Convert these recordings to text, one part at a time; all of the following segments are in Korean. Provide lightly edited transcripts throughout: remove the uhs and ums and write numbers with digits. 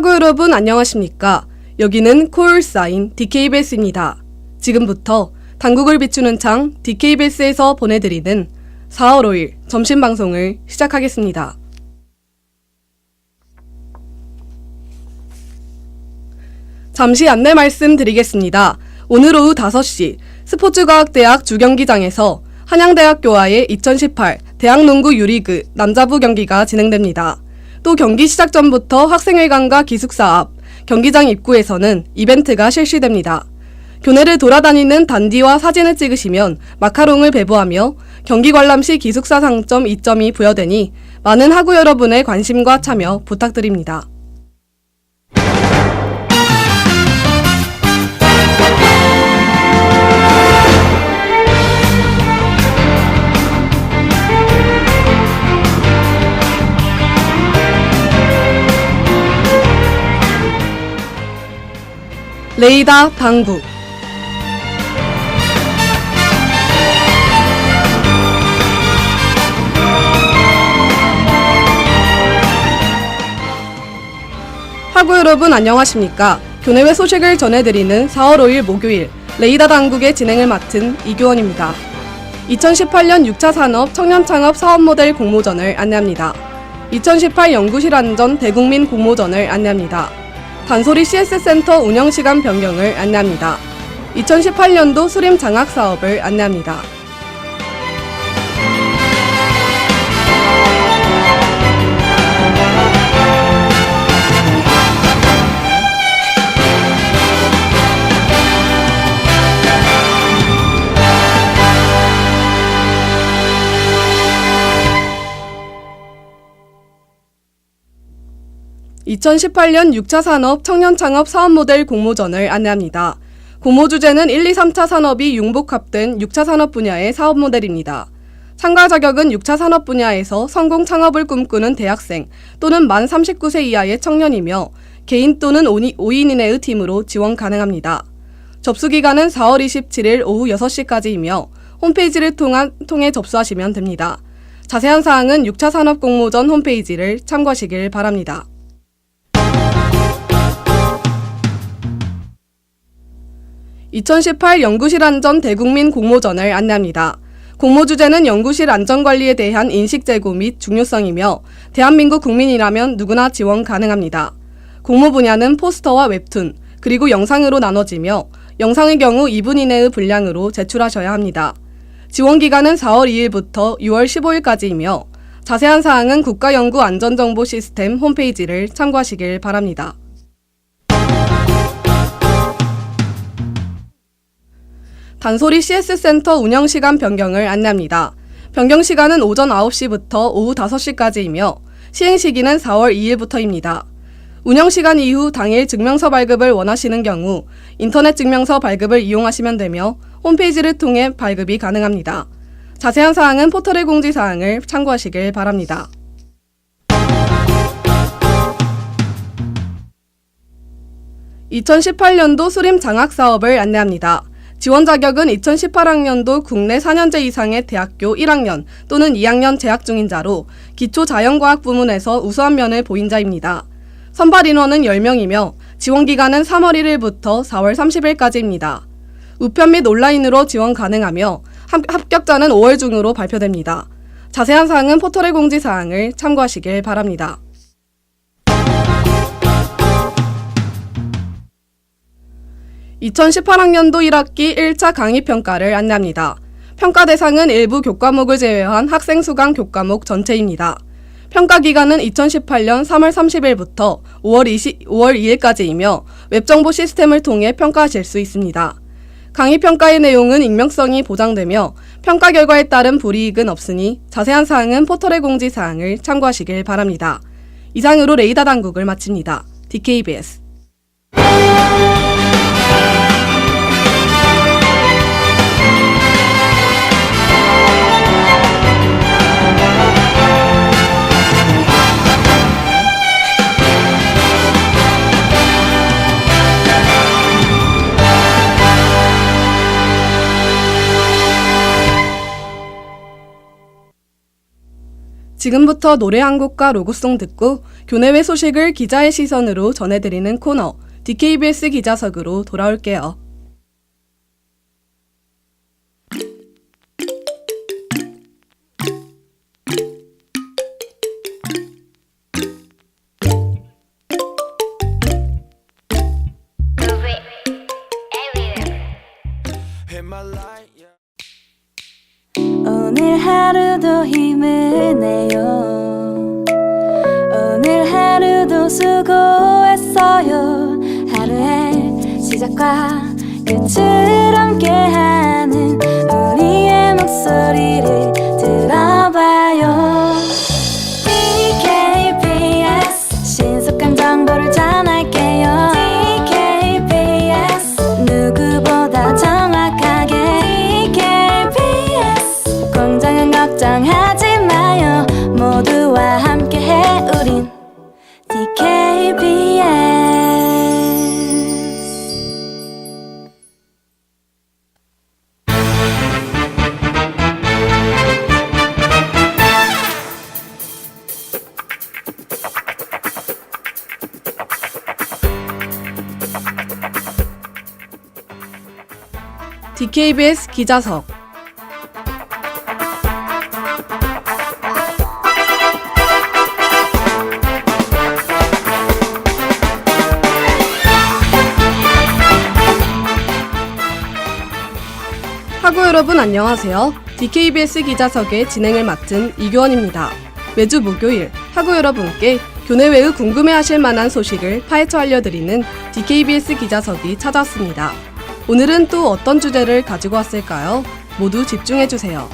학우 여러분 안녕하십니까? 여기는 콜사인 DKBS입니다. 지금부터 당국을 비추는 창 DKBS에서 보내드리는 4월 5일 점심 방송을 시작하겠습니다. 잠시 안내 말씀드리겠습니다. 오늘 오후 5시 스포츠과학대학 주경기장에서 한양대학교와의 2018 대학농구 유리그 남자부 경기가 진행됩니다. 또 경기 시작 전부터 학생회관과 기숙사 앞, 경기장 입구에서는 이벤트가 실시됩니다. 교내를 돌아다니는 단디와 사진을 찍으시면 마카롱을 배부하며 경기 관람 시 기숙사 상점 2점이 부여되니 많은 학우 여러분의 관심과 참여 부탁드립니다. 레이다 당국. 학우 여러분 안녕하십니까? 교내외 소식을 전해드리는 4월 5일 목요일 레이다 당국의 진행을 맡은 이규원입니다. 2018년 6차 산업 청년창업 사업모델 공모전을 안내합니다. 2018 연구실 안전 대국민 공모전을 안내합니다. 단소리 CS센터 운영시간 변경을 안내합니다. 2018년도 수림 장학 사업을 안내합니다. (2018년 6차 산업 청년창업 사업모델 공모전을 안내합니다. 공모 주제는 1, 2, 3차 산업이 융복합된 6차 산업 분야의 사업모델입니다. 참가 자격은 6차 산업 분야에서 성공 창업을 꿈꾸는 대학생 또는 만 39세 이하의 청년이며 개인 또는 5인 이내의 팀으로 지원 가능합니다. 접수 기간은 4월 27일 오후 6시까지이며 홈페이지를 통해 접수하시면 됩니다. 자세한 사항은 6차 산업 공모전 홈페이지를 참고하시길 바랍니다. (2018) 연구실 안전 대국민 공모전을 안내합니다. 공모 주제는 연구실 안전관리에 대한 인식 제고 및 중요성이며 대한민국 국민이라면 누구나 지원 가능합니다. 공모 분야는 포스터와 웹툰, 그리고 영상으로 나눠지며 영상의 경우 2분 이내의 분량으로 제출하셔야 합니다. 지원 기간은 4월 2일부터 6월 15일까지이며 자세한 사항은 국가연구안전정보시스템 홈페이지를 참고하시길 바랍니다. 단소리 CS센터 운영시간 변경을 안내합니다. 변경 시간은 오전 9시부터 오후 5시까지이며 시행 시기는 4월 2일부터입니다. 운영시간 이후 당일 증명서 발급을 원하시는 경우 인터넷 증명서 발급을 이용하시면 되며 홈페이지를 통해 발급이 가능합니다. 자세한 사항은 포털의 공지사항을 참고하시길 바랍니다. (2018년도 수림 장학 사업을 안내합니다. 지원 자격은 2018학년도 국내 4년제 이상의 대학교 1학년 또는 2학년 재학 중인 자로 기초 자연과학 부문에서 우수한 면을 보인 자입니다. 선발 인원은 10명이며 지원 기간은 3월 1일부터 4월 30일까지입니다. 우편 및 온라인으로 지원 가능하며 합격자는 5월 중으로 발표됩니다. 자세한 사항은 포털의 공지사항을 참고하시길 바랍니다. (2018학년도 1학기 1차 강의평가를 안내합니다. 평가 대상은 일부 교과목을 제외한 학생 수강 교과목 전체입니다. 평가 기간은 2018년 3월 30일부터 5월 2일까지이며 웹정보 시스템을 통해 평가하실 수 있습니다. 강의평가의 내용은 익명성이 보장되며 평가 결과에 따른 불이익은 없으니 자세한 사항은 포털의 공지사항을 참고하시길 바랍니다. 이상으로 레이다 당국을 마칩니다. DKBS 지금부터 노래 한 곡과 로고송 듣고 교내외 소식을 기자의 시선으로 전해드리는 코너 DKBS 기자석으로 돌아올게요. 오늘 하루도 힘을 내요. 오늘 하루도 수고했어요. 하루의 시작과 끝을 함께하는 우리의 목소리를 들어봐요. DKBS 신속한 정보를 전할게요. DKBS 누구보다 정확하게 DKBS 공장은 걱정하지 마요. 모두와 함께해 우린 DKBS. DKBS 기자석. 하구 여러분 안녕하세요. DKBS 기자석의 진행을 맡은 이교원입니다. 매주 목요일 하구 여러분께 교내외의 궁금해하실 만한 소식을 파헤쳐 알려드리는 DKBS 기자석이 찾아왔습니다. 오늘은 또 어떤 주제를 가지고 왔을까요? 모두 집중해주세요.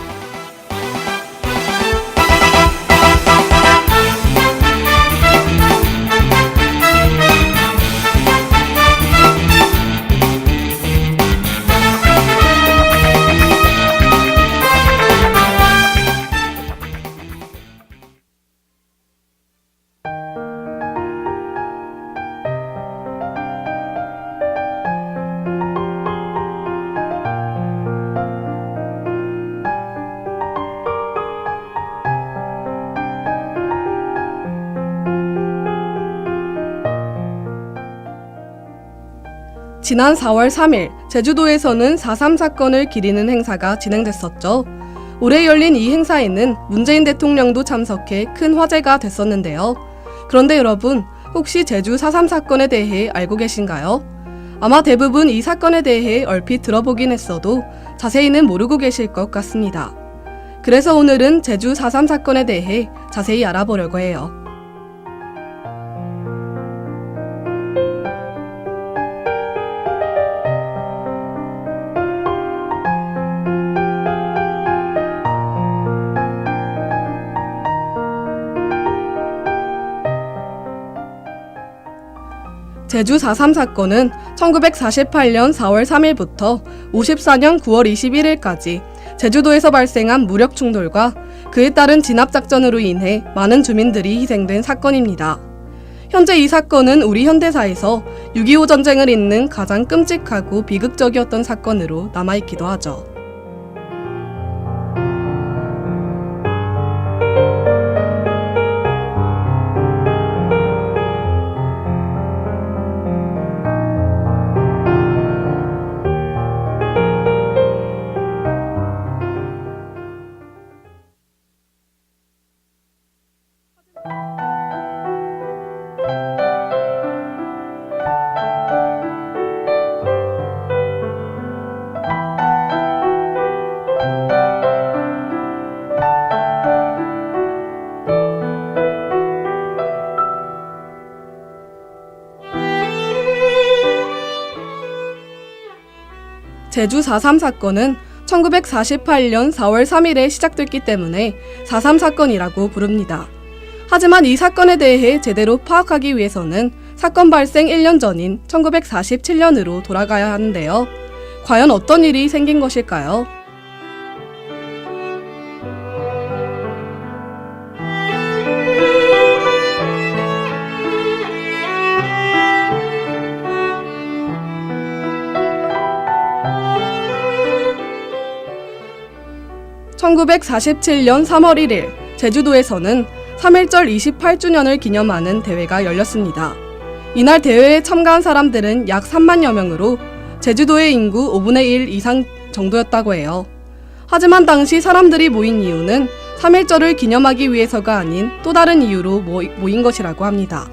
지난 4월 3일 제주도에서는 4.3 사건을 기리는 행사가 진행됐었죠. 올해 열린 이 행사에는 문재인 대통령도 참석해 큰 화제가 됐었는데요. 그런데 여러분, 혹시 제주 4.3 사건에 대해 알고 계신가요? 아마 대부분 이 사건에 대해 얼핏 들어보긴 했어도 자세히는 모르고 계실 것 같습니다. 그래서 오늘은 제주 4.3 사건에 대해 자세히 알아보려고 해요. 제주 4.3 사건은 1948년 4월 3일부터 54년 9월 21일까지 제주도에서 발생한 무력 충돌과 그에 따른 진압작전으로 인해 많은 주민들이 희생된 사건입니다. 현재 이 사건은 우리 현대사에서 6.25 전쟁을 잇는 가장 끔찍하고 비극적이었던 사건으로 남아있기도 하죠. 제주 4.3 사건은 1948년 4월 3일에 시작됐기 때문에 4.3 사건이라고 부릅니다. 하지만 이 사건에 대해 제대로 파악하기 위해서는 사건 발생 1년 전인 1947년으로 돌아가야 하는데요. 과연 어떤 일이 생긴 것일까요? (1947년 3월 1일) 제주도에서는 3.1절 28주년을 기념하는 대회가 열렸습니다. 이날 대회에 참가한 사람들은 약 3만여 명으로 제주도의 인구 5분의 1 이상 정도였다고 해요. 하지만 당시 사람들이 모인 이유는 3.1절을 기념하기 위해서가 아닌 또 다른 이유로 모인 것이라고 합니다.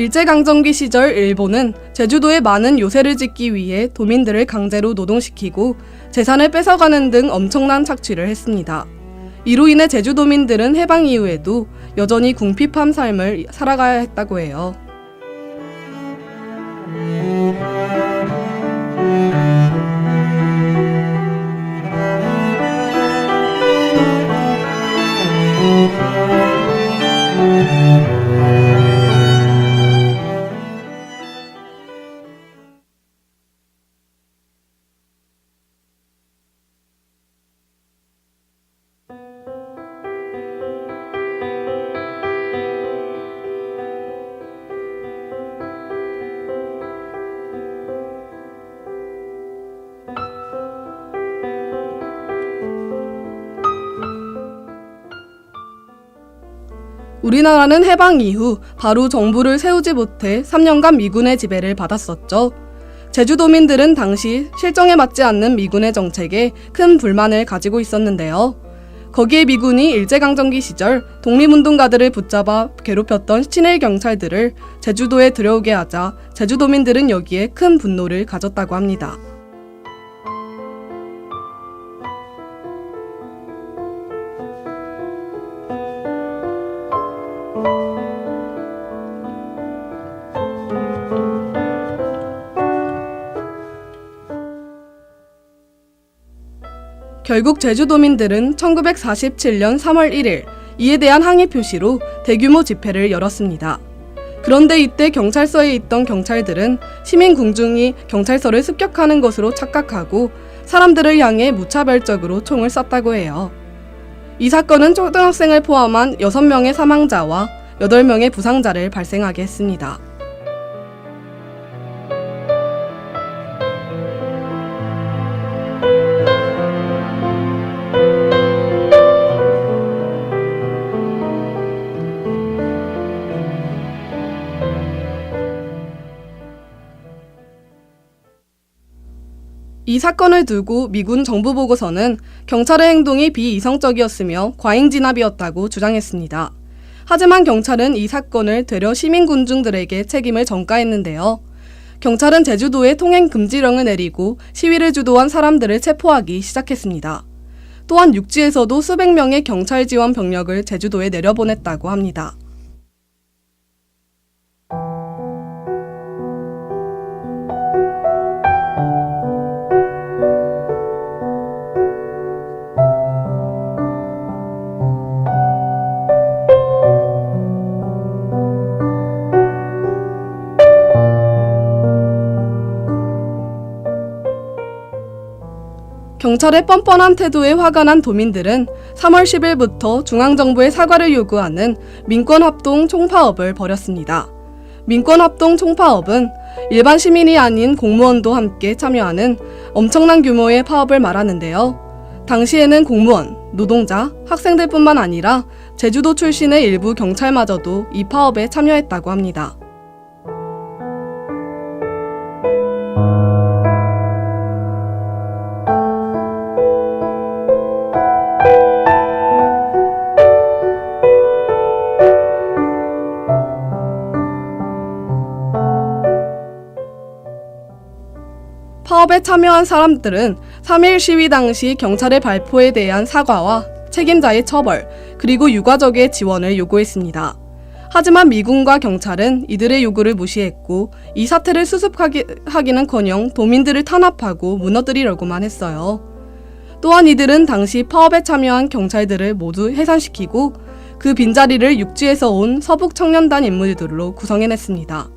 일제강점기 시절 일본은 제주도에 많은 요새를 짓기 위해 도민들을 강제로 노동시키고 재산을 뺏어가는 등 엄청난 착취를 했습니다. 이로 인해 제주도민들은 해방 이후에도 여전히 궁핍한 삶을 살아가야 했다고 해요. 우리나라는 해방 이후 바로 정부를 세우지 못해 3년간 미군의 지배를 받았었죠. 제주도민들은 당시 실정에 맞지 않는 미군의 정책에 큰 불만을 가지고 있었는데요. 거기에 미군이 일제강점기 시절 독립운동가들을 붙잡아 괴롭혔던 친일 경찰들을 제주도에 들여오게 하자 제주도민들은 여기에 큰 분노를 가졌다고 합니다. 결국 제주도민들은 1947년 3월 1일 이에 대한 항의 표시로 대규모 집회를 열었습니다. 그런데 이때 경찰서에 있던 경찰들은 시민 군중이 경찰서를 습격하는 것으로 착각하고 사람들을 향해 무차별적으로 총을 쐈다고 해요. 이 사건은 초등학생을 포함한 6명의 사망자와 8명의 부상자를 발생하게 했습니다. 이 사건을 두고 미군 정부보고서는 경찰의 행동이 비이성적이었으며 과잉진압이었다고 주장했습니다. 하지만 경찰은 이 사건을 되려 시민군중들에게 책임을 전가했는데요. 경찰은 제주도에 통행 금지령을 내리고 시위를 주도한 사람들을 체포하기 시작했습니다. 또한 육지에서도 수백 명의 경찰 지원 병력을 제주도에 내려보냈다고 합니다. 경찰의 뻔뻔한 태도에 화가 난 도민들은 3월 10일부터 중앙정부의 사과를 요구하는 민권합동 총파업을 벌였습니다. 민권합동 총파업은 일반 시민이 아닌 공무원도 함께 참여하는 엄청난 규모의 파업을 말하는데요. 당시에는 공무원, 노동자, 학생들뿐만 아니라 제주도 출신의 일부 경찰마저도 이 파업에 참여했다고 합니다. 파업에 참여한 사람들은 3.1 시위 당시 경찰의 발포에 대한 사과와 책임자의 처벌, 그리고 유가족의 지원을 요구했습니다. 하지만 미군과 경찰은 이들의 요구를 무시했고 이 사태를 수습하기는커녕 도민들을 탄압하고 무너뜨리려고만 했어요. 또한 이들은 당시 파업에 참여한 경찰들을 모두 해산시키고 그 빈자리를 육지에서 온 서북청년단 인물들로 구성해냈습니다.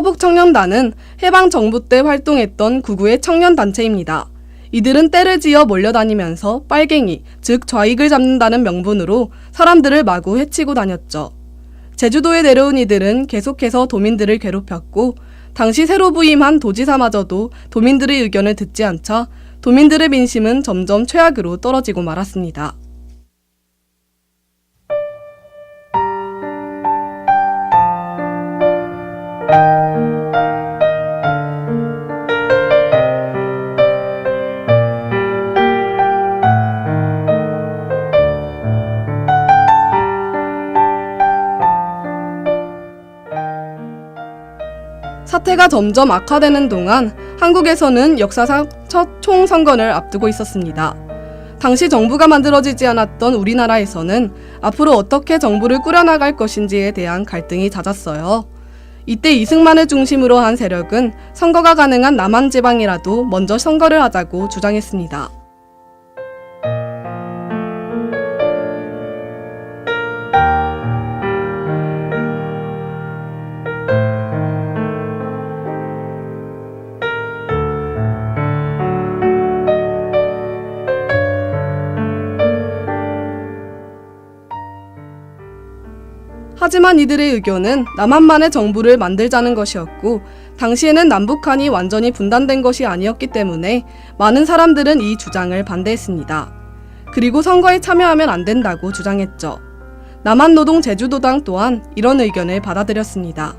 서북청년단은 해방정부 때 활동했던 구구의 청년단체입니다. 이들은 떼를 지어 몰려다니면서 빨갱이, 즉 좌익을 잡는다는 명분으로 사람들을 마구 해치고 다녔죠. 제주도에 내려온 이들은 계속해서 도민들을 괴롭혔고 당시 새로 부임한 도지사마저도 도민들의 의견을 듣지 않자 도민들의 민심은 점점 최악으로 떨어지고 말았습니다. 사태가 점점 악화되는 동안 한국에서는 역사상 첫 총선거를 앞두고 있었습니다. 당시 정부가 만들어지지 않았던 우리나라에서는 앞으로 어떻게 정부를 꾸려나갈 것인지에 대한 갈등이 잦았어요. 이때 이승만을 중심으로 한 세력은 선거가 가능한 남한 지방이라도 먼저 선거를 하자고 주장했습니다. 하지만 이들의 의견은 남한만의 정부를 만들자는 것이었고 당시에는 남북한이 완전히 분단된 것이 아니었기 때문에 많은 사람들은 이 주장을 반대했습니다. 그리고 선거에 참여하면 안 된다고 주장했죠. 남한노동 제주도당 또한 이런 의견을 받아들였습니다.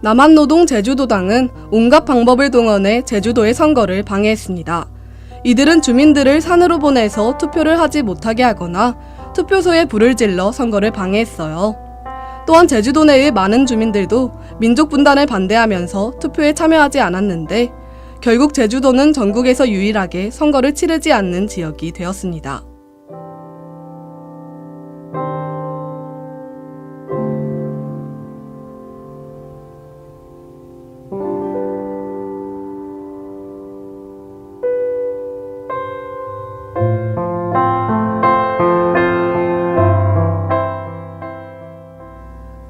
남한노동 제주도당은 온갖 방법을 동원해 제주도의 선거를 방해했습니다. 이들은 주민들을 산으로 보내서 투표를 하지 못하게 하거나 투표소에 불을 질러 선거를 방해했어요. 또한 제주도 내의 많은 주민들도 민족 분단을 반대하면서 투표에 참여하지 않았는데 결국 제주도는 전국에서 유일하게 선거를 치르지 않는 지역이 되었습니다.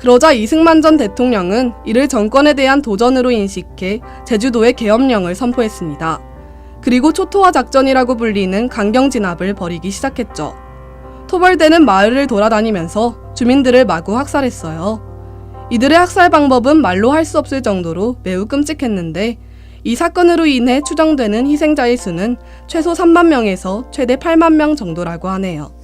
그러자 이승만 전 대통령은 이를 정권에 대한 도전으로 인식해 제주도에 계엄령을 선포했습니다. 그리고 초토화 작전이라고 불리는 강경 진압을 벌이기 시작했죠. 토벌대는 마을을 돌아다니면서 주민들을 마구 학살했어요. 이들의 학살 방법은 말로 할 수 없을 정도로 매우 끔찍했는데 이 사건으로 인해 추정되는 희생자의 수는 최소 3만 명에서 최대 8만 명 정도라고 하네요.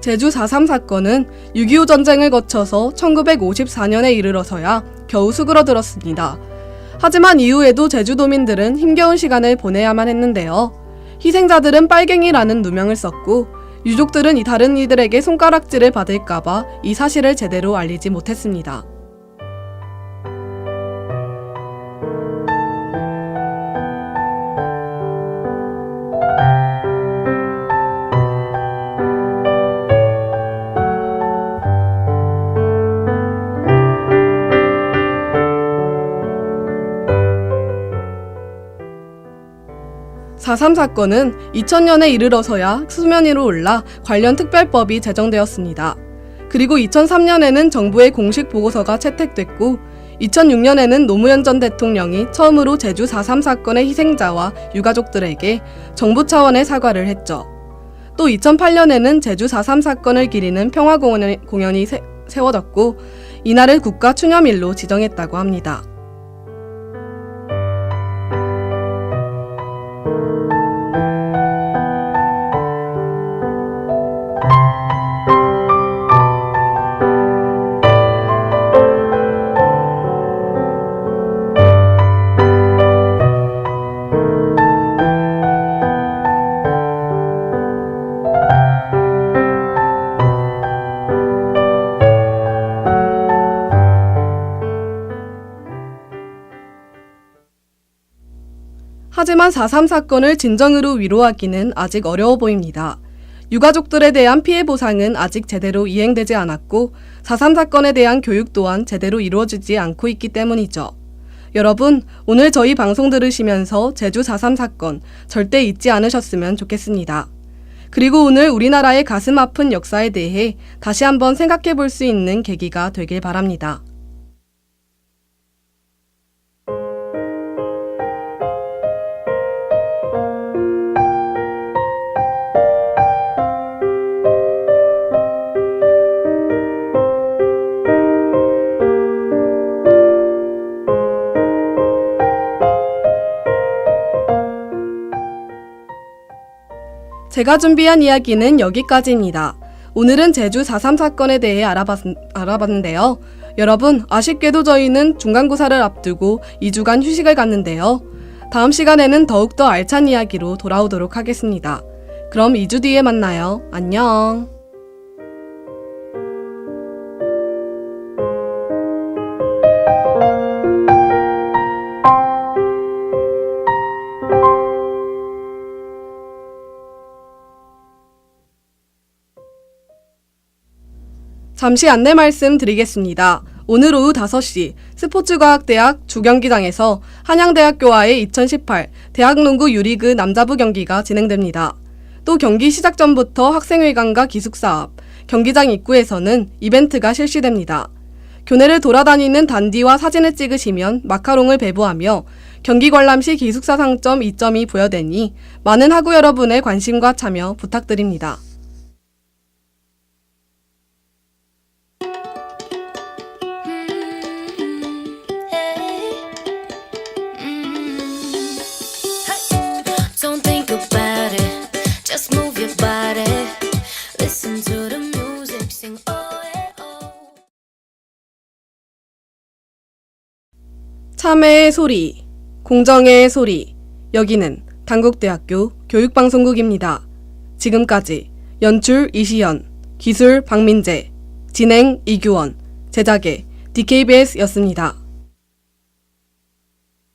제주 4.3 사건은 6.25 전쟁을 거쳐서 1954년에 이르러서야 겨우 수그러들었습니다. 하지만 이후에도 제주도민들은 힘겨운 시간을 보내야만 했는데요. 희생자들은 빨갱이라는 누명을 썼고 유족들은 이 다른 이들에게 손가락질을 받을까봐 이 사실을 제대로 알리지 못했습니다. 4.3 사건은 2000년에 이르러서야 수면 위로 올라 관련 특별법이 제정되었습니다. 그리고 2003년에는 정부의 공식 보고서가 채택됐고 2006년에는 노무현 전 대통령이 처음으로 제주 4.3 사건의 희생자와 유가족들에게 정부 차원의 사과를 했죠. 또 2008년에는 제주 4.3 사건을 기리는 평화공연이 세워졌고 이날을 국가 추념일로 지정했다고 합니다. 하지만 4.3 사건을 진정으로 위로하기는 아직 어려워 보입니다. 유가족들에 대한 피해 보상은 아직 제대로 이행되지 않았고 4.3 사건에 대한 교육 또한 제대로 이루어지지 않고 있기 때문이죠. 여러분, 오늘 저희 방송 들으시면서 제주 4.3 사건 절대 잊지 않으셨으면 좋겠습니다. 그리고 오늘 우리나라의 가슴 아픈 역사에 대해 다시 한번 생각해 볼 수 있는 계기가 되길 바랍니다. 제가 준비한 이야기는 여기까지입니다. 오늘은 제주 4.3 사건에 대해 알아봤는데요. 여러분, 아쉽게도 저희는 중간고사를 앞두고 2주간 휴식을 갖는데요. 다음 시간에는 더욱더 알찬 이야기로 돌아오도록 하겠습니다. 그럼 2주 뒤에 만나요. 안녕. 잠시 안내 말씀 드리겠습니다. 오늘 오후 5시 스포츠과학대학 주경기장에서 한양대학교와의 2018 대학농구 유리그 남자부 경기가 진행됩니다. 또 경기 시작 전부터 학생회관과 기숙사 앞, 경기장 입구에서는 이벤트가 실시됩니다. 교내를 돌아다니는 단디와 사진을 찍으시면 마카롱을 배부하며 경기 관람 시 기숙사 상점 2점이 부여되니 많은 학우 여러분의 관심과 참여 부탁드립니다. Don't think about it, just move your body. Listen to the music, sing oh yeah oh. 참회의 소리, 공정의 소리. 여기는 단국대학교 교육방송국입니다. 지금까지 연출 이시연, 기술 박민재, 진행 이규원, 제작의 DKBS였습니다.